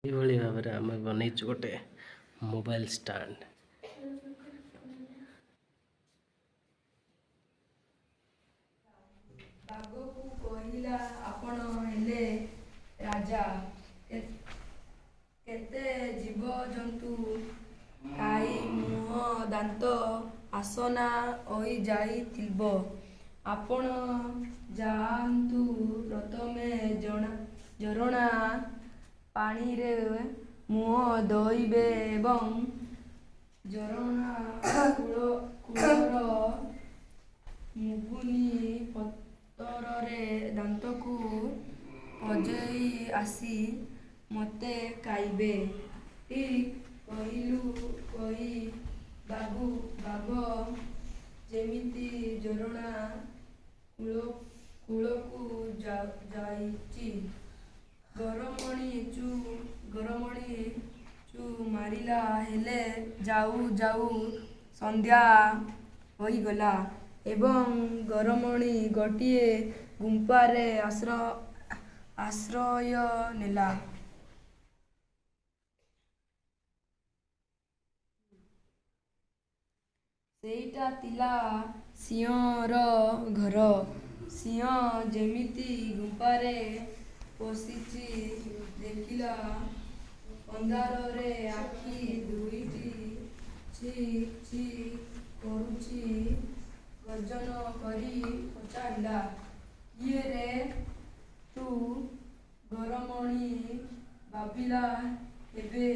ଏଇଭଳି ଭାବରେ ଆମେ ବନେଇଛୁ ଗୋଟେ ମୋବାଇଲ ଷ୍ଟାଣ୍ଡ। ବାଘକୁ କହିଲା ଆପଣ ହେଲେ ରାଜା, କେତେ ଜୀବଜନ୍ତୁ ଖାଇ ମୁହଁ ଦାନ୍ତ ଆସନା ହୋଇଯାଇଥିବ। ଆପଣ ଯାଆନ୍ତୁ ପ୍ରଥମେ ଝରଣା ପାଣିରେ ମୁହଁ ଧୋଇବେ ଏବଂ ଝରଣା କୂଳର ମୁଗୁନି ପତରରେ ଦାନ୍ତକୁ ପଜେଇ ଆସି ମୋତେ ଖାଇବେ। ଠିକ୍ କହିଲୁ କହି ବାଘ ଯେମିତି ଝରଣା କୂଳକୁ ଯାଇଛି। ଗରମଣି ଚୁ ମାରିଲା, ହେଲେ ଯାଉ ଯାଉ ସନ୍ଧ୍ୟା ହୋଇଗଲା ଏବଂ ଗରମଣି ଗୋଟିଏ ଗୁମ୍ଫାରେ ଆଶ୍ରୟ ନେଲା। ସେଇଟା ଥିଲା ସିଂହର ଘର। ସିଂହ ଯେମିତି ଗୁମ୍ଫାରେ ପଶିଛି, ଦେଖିଲା ଅନ୍ଧାରରେ ଆଖି ଦୁଇଟି ଛି ଛି କରୁଛି। ଗର୍ଜନ କରି ପଚାରିଲା, କିଏ ରେ ତୁ? ଗରମଣି ଭାବିଲା, ଏବେ